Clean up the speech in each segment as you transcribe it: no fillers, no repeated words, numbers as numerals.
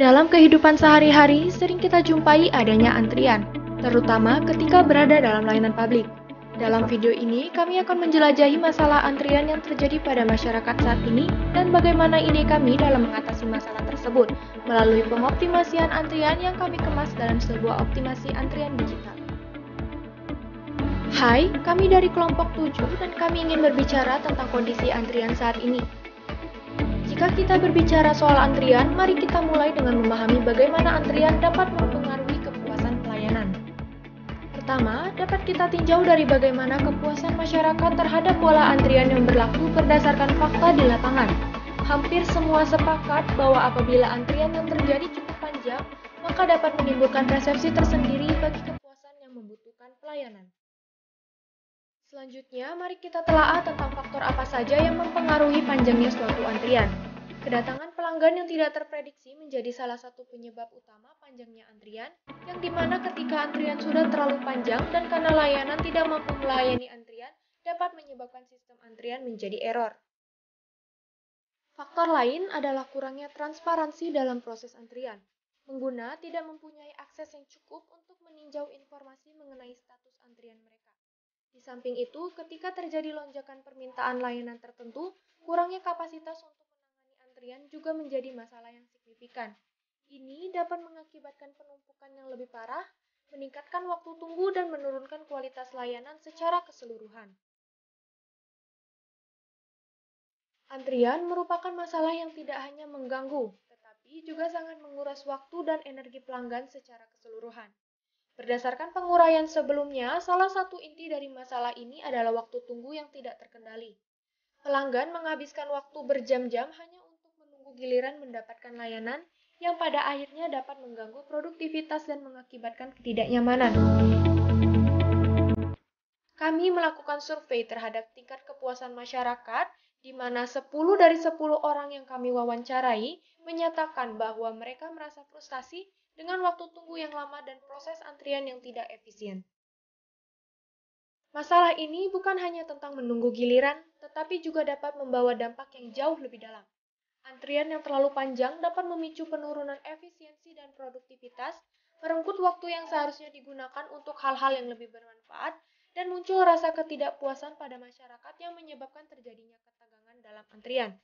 Dalam kehidupan sehari-hari, sering kita jumpai adanya antrian, terutama ketika berada dalam layanan publik. Dalam video ini, kami akan menjelajahi masalah antrian yang terjadi pada masyarakat saat ini dan bagaimana ide kami dalam mengatasi masalah tersebut melalui pengoptimasian antrian yang kami kemas dalam sebuah optimasi antrian digital. Hai, kami dari kelompok 7 dan kami ingin berbicara tentang kondisi antrian saat ini. Jika kita berbicara soal antrian, mari kita mulai dengan memahami bagaimana antrian dapat mempengaruhi kepuasan pelayanan. Pertama, dapat kita tinjau dari bagaimana kepuasan masyarakat terhadap pola antrian yang berlaku berdasarkan fakta di lapangan. Hampir semua sepakat bahwa apabila antrian yang terjadi cukup panjang, maka dapat menimbulkan persepsi tersendiri bagi kepuasan yang membutuhkan pelayanan. Selanjutnya, mari kita telaah tentang faktor apa saja yang mempengaruhi panjangnya suatu antrian. Kedatangan pelanggan yang tidak terprediksi menjadi salah satu penyebab utama panjangnya antrian, yang dimana ketika antrian sudah terlalu panjang dan karena layanan tidak mampu melayani antrian, dapat menyebabkan sistem antrian menjadi error. Faktor lain adalah kurangnya transparansi dalam proses antrian. Pengguna tidak mempunyai akses yang cukup untuk meninjau informasi mengenai status antrian mereka. Di samping itu, ketika terjadi lonjakan permintaan layanan tertentu, kurangnya kapasitas untuk menangani antrian juga menjadi masalah yang signifikan. Ini dapat mengakibatkan penumpukan yang lebih parah, meningkatkan waktu tunggu dan menurunkan kualitas layanan secara keseluruhan. Antrian merupakan masalah yang tidak hanya mengganggu, tetapi juga sangat menguras waktu dan energi pelanggan secara keseluruhan. Berdasarkan penguraian sebelumnya, salah satu inti dari masalah ini adalah waktu tunggu yang tidak terkendali. Pelanggan menghabiskan waktu berjam-jam hanya untuk menunggu giliran mendapatkan layanan yang pada akhirnya dapat mengganggu produktivitas dan mengakibatkan ketidaknyamanan. Kami melakukan survei terhadap tingkat kepuasan masyarakat, di mana 10 dari 10 orang yang kami wawancarai menyatakan bahwa mereka merasa frustasi dengan waktu tunggu yang lama dan proses antrian yang tidak efisien. Masalah ini bukan hanya tentang menunggu giliran, tetapi juga dapat membawa dampak yang jauh lebih dalam. Antrian yang terlalu panjang dapat memicu penurunan efisiensi dan produktivitas, merenggut waktu yang seharusnya digunakan untuk hal-hal yang lebih bermanfaat, dan muncul rasa ketidakpuasan pada masyarakat yang menyebabkan terjadinya ketegangan dalam antrian.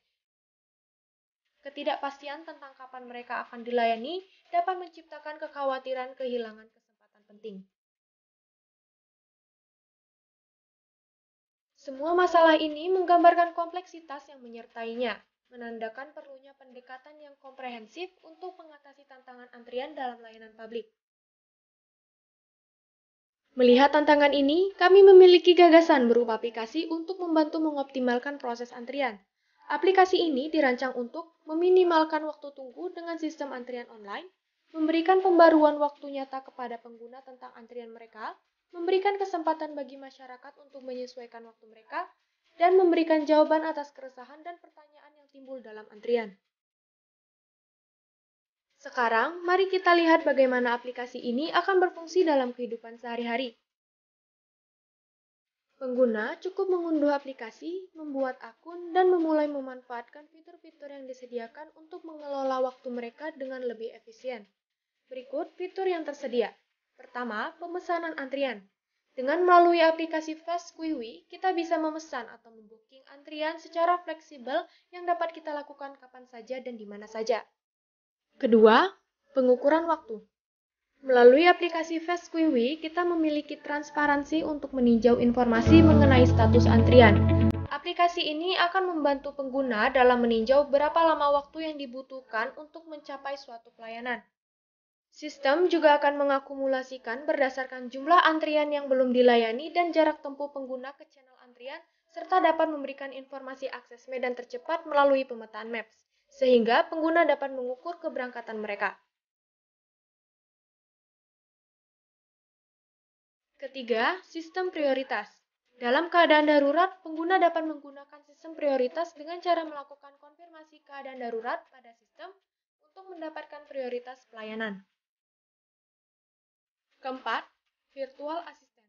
Ketidakpastian tentang kapan mereka akan dilayani dapat menciptakan kekhawatiran kehilangan kesempatan penting. Semua masalah ini menggambarkan kompleksitas yang menyertainya, menandakan perlunya pendekatan yang komprehensif untuk mengatasi tantangan antrian dalam layanan publik. Melihat tantangan ini, kami memiliki gagasan berupa aplikasi untuk membantu mengoptimalkan proses antrian. Aplikasi ini dirancang untuk meminimalkan waktu tunggu dengan sistem antrian online, memberikan pembaruan waktu nyata kepada pengguna tentang antrian mereka, memberikan kesempatan bagi masyarakat untuk menyesuaikan waktu mereka, dan memberikan jawaban atas keresahan dan pertanyaan yang timbul dalam antrian. Sekarang, mari kita lihat bagaimana aplikasi ini akan berfungsi dalam kehidupan sehari-hari. Pengguna cukup mengunduh aplikasi, membuat akun, dan memulai memanfaatkan fitur-fitur yang disediakan untuk mengelola waktu mereka dengan lebih efisien. Berikut fitur yang tersedia. Pertama, pemesanan antrian. Dengan melalui aplikasi Fast Quiwi, kita bisa memesan atau membooking antrian secara fleksibel yang dapat kita lakukan kapan saja dan di mana saja. Kedua, pengukuran waktu. Melalui aplikasi Fast Quiwi, kita memiliki transparansi untuk meninjau informasi mengenai status antrian. Aplikasi ini akan membantu pengguna dalam meninjau berapa lama waktu yang dibutuhkan untuk mencapai suatu pelayanan. Sistem juga akan mengakumulasikan berdasarkan jumlah antrian yang belum dilayani dan jarak tempuh pengguna ke channel antrian, serta dapat memberikan informasi akses medan tercepat melalui pemetaan Maps, sehingga pengguna dapat mengukur keberangkatan mereka. Ketiga, sistem prioritas. Dalam keadaan darurat, pengguna dapat menggunakan sistem prioritas dengan cara melakukan konfirmasi keadaan darurat pada sistem untuk mendapatkan prioritas pelayanan. Keempat, virtual assistant.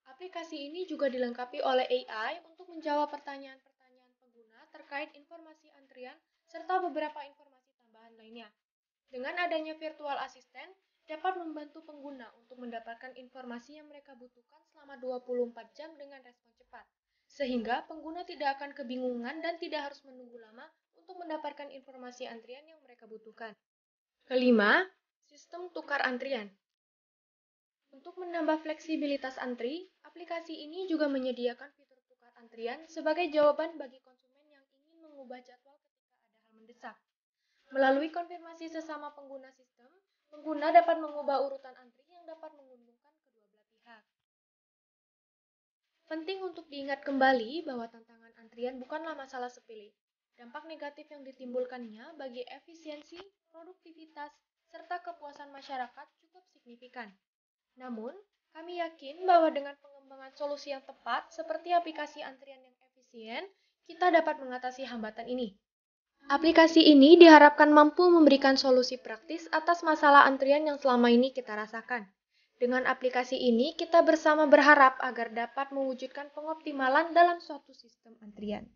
Aplikasi ini juga dilengkapi oleh AI untuk menjawab pertanyaan-pertanyaan pengguna terkait informasi antrian serta beberapa informasi tambahan lainnya. Dengan adanya virtual assistant, dapat membantu pengguna untuk mendapatkan informasi yang mereka butuhkan selama 24 jam dengan respon cepat. Sehingga pengguna tidak akan kebingungan dan tidak harus menunggu lama untuk mendapatkan informasi antrian yang mereka butuhkan. Kelima, sistem tukar antrian. Untuk menambah fleksibilitas antri, aplikasi ini juga menyediakan fitur tukar antrian sebagai jawaban bagi konsumen yang ingin mengubah jadwal ketika ada hal mendesak. Melalui konfirmasi sesama pengguna sistem, pengguna dapat mengubah urutan antri yang dapat menguntungkan kedua belah pihak. Penting untuk diingat kembali bahwa tantangan antrian bukanlah masalah sepele. Dampak negatif yang ditimbulkannya bagi efisiensi, produktivitas, serta kepuasan masyarakat cukup signifikan. Namun, kami yakin bahwa dengan pengembangan solusi yang tepat seperti aplikasi antrian yang efisien, kita dapat mengatasi hambatan ini. Aplikasi ini diharapkan mampu memberikan solusi praktis atas masalah antrian yang selama ini kita rasakan. Dengan aplikasi ini, kita bersama berharap agar dapat mewujudkan pengoptimalan dalam suatu sistem antrian.